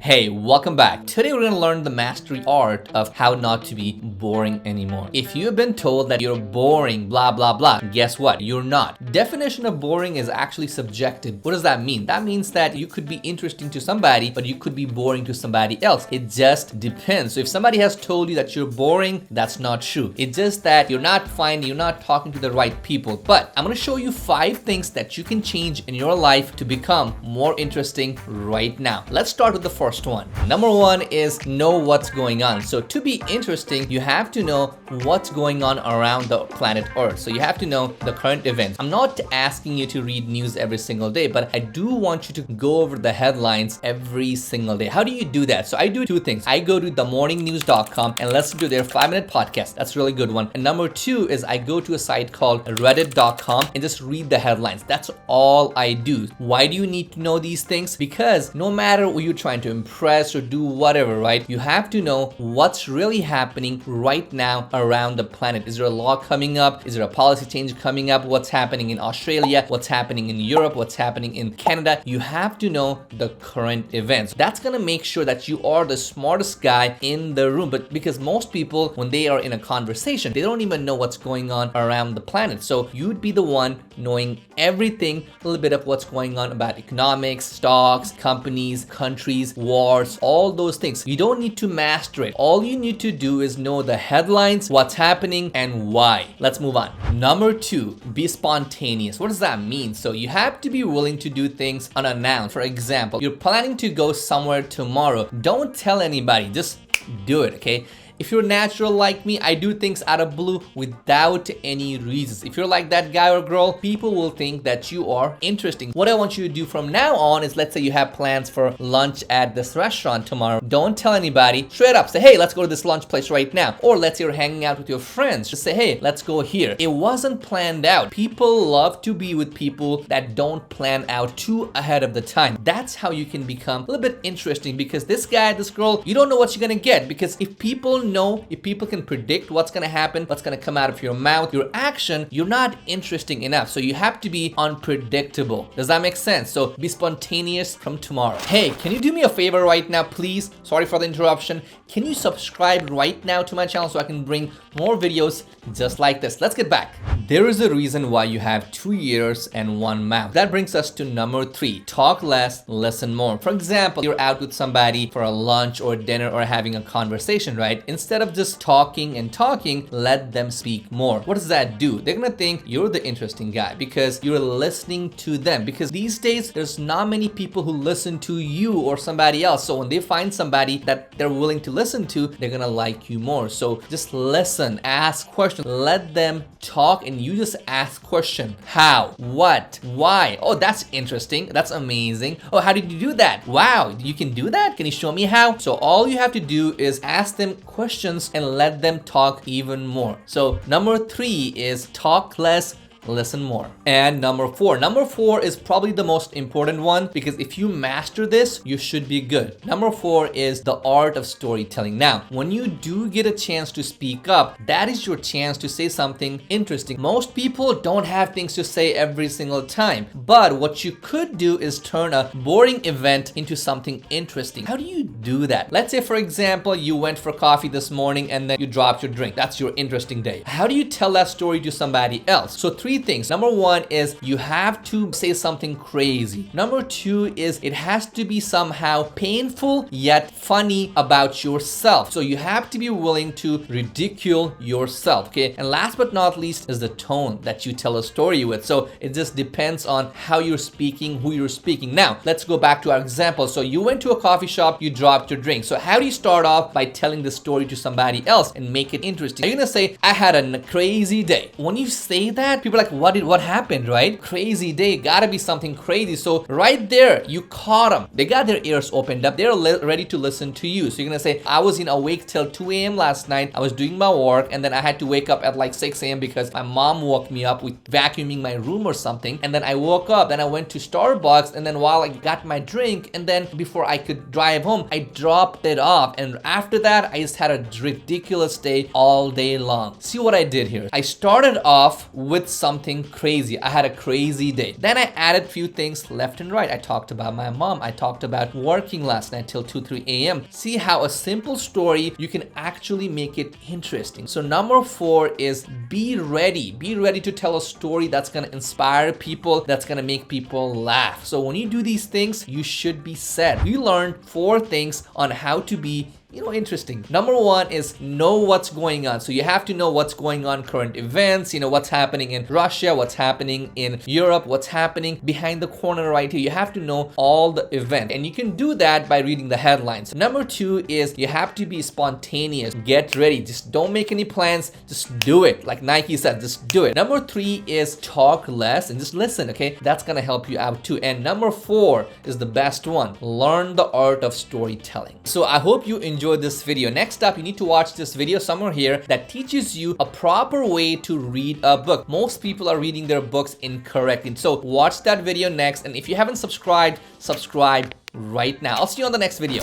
Hey, welcome back. Today we're gonna learn the mastery art of how not to be boring anymore. If you've been told that you're boring, blah, blah, blah, guess what? You're not. Definition of boring is actually subjective. What does that mean? That means that you could be interesting to somebody, but you could be boring to somebody else. It just depends. So if somebody has told you that you're boring, that's not true. It's just that you're not talking to the right people. But I'm gonna show you 5 things that you can change in your life to become more interesting right now. Let's start with the first one. Number 1 is know what's going on. So to be interesting, you have to know what's going on around the planet Earth. So you have to know the current events. I'm not asking you to read news every single day, but I do want you to go over the headlines every single day. How do you do that? So I do 2 things. I go to themorningnews.com and listen to their 5-minute podcast. That's a really good one. And number 2 is I go to a site called reddit.com and just read the headlines. That's all I do. Why do you need to know these things? Because no matter who you're trying to impress or do whatever, right? You have to know what's really happening right now around the planet. Is there a law coming up? Is there a policy change coming up? What's happening in Australia? What's happening in Europe? What's happening in Canada? You have to know the current events. That's gonna make sure that you are the smartest guy in the room. But because most people, when they are in a conversation, they don't even know what's going on around the planet. So you'd be the one knowing everything, a little bit of what's going on about economics, stocks, companies, countries, wars, all those things. You don't need to master it. All you need to do is know the headlines, what's happening, and why. Let's move on. Number 2, be spontaneous. What does that mean? So you have to be willing to do things unannounced. For example, you're planning to go somewhere tomorrow. Don't tell anybody, just do it, okay? If you're natural like me, I do things out of blue without any reasons. If you're like that guy or girl, people will think that you are interesting. What I want you to do from now on is, let's say you have plans for lunch at this restaurant tomorrow. Don't tell anybody. Straight up say, hey, let's go to this lunch place right now. Or let's say you're hanging out with your friends. Just say, hey, let's go here. It wasn't planned out. People love to be with people that don't plan out too ahead of the time. That's how you can become a little bit interesting, because this guy, this girl, you don't know what you're gonna get. Because if people can predict what's gonna happen, what's gonna come out of your mouth, your action, you're not interesting enough. So you have to be unpredictable. Does that make sense? So be spontaneous from tomorrow. Hey, can you do me a favor right now, please? Sorry for the interruption. Can you subscribe right now to my channel so I can bring more videos just like this? Let's get back. There is a reason why you have 2 ears and 1 mouth. That brings us to number 3. Talk less, listen more. For example, you're out with somebody for a lunch or dinner or having a conversation, right? Instead of just talking and talking, let them speak more. What does that do? They're gonna think you're the interesting guy because you're listening to them. Because these days, there's not many people who listen to you or somebody else. So when they find somebody that they're willing to listen to, they're gonna like you more. So just listen, ask questions, let them talk, and you just ask question. How? What? Why? Oh, that's interesting. That's amazing. Oh, how did you do that? Wow, you can do that? Can you show me how? So all you have to do is ask them questions and let them talk even more. So number 3 is talk less, listen more. And number 4 is probably the most important one, because if you master this, you should be good. Number 4 is the art of storytelling. Now, when you do get a chance to speak up, that is your chance to say something interesting. Most people don't have things to say every single time, but what you could do is turn a boring event into something interesting. How do you do that? Let's say, for example, you went for coffee this morning and then you dropped your drink. That's your interesting day. How do you tell that story to somebody else? So 3 things. Number 1 is you have to say something crazy. Number 2 is it has to be somehow painful yet funny about yourself. So you have to be willing to ridicule yourself, okay? And last but not least is the tone that you tell a story with. So it just depends on how you're speaking, who you're speaking. Now, let's go back to our example. So you went to a coffee shop, you dropped your drink. So how do you start off? By telling the story to somebody else and make it interesting. You're gonna say, I had a crazy day. When you say that, people are like, what happened, right? Crazy day, gotta be something crazy. So right there, you caught them. They got their ears opened up. They're ready to listen to you. So you're gonna say, I was awake till 2 a.m. last night. I was doing my work, and then I had to wake up at like 6 a.m. because my mom woke me up with vacuuming my room or something. And then I woke up, then I went to Starbucks, and then while I got my drink, and then before I could drive home, I dropped it off. And after that, I just had a ridiculous day all day long. See what I did here? I started off with something crazy. I had a crazy day. Then I added few things left and right. I talked about my mom. I talked about working last night till 2, 3 a.m. See how a simple story, you can actually make it interesting. So number 4 is be ready. Be ready to tell a story that's gonna inspire people, that's gonna make people laugh. So when you do these things, you should be set. We learned 4 things on how to be interesting. Number 1 is know what's going on. So you have to know what's going on, current events, what's happening in Russia, what's happening in Europe, what's happening behind the corner right here. You have to know all the event, and you can do that by reading the headlines. Number 2 is you have to be spontaneous. Get ready. Just don't make any plans. Just do it. Like Nike said, just do it. Number 3 is talk less and just listen, okay? That's gonna help you out too. And number 4 is the best one. Learn the art of storytelling. So I hope you enjoyed this video. Next up, you need to watch this video somewhere here that teaches you a proper way to read a book. Most people are reading their books incorrectly. So watch that video next. And if you haven't subscribed, subscribe right now. I'll see you on the next video.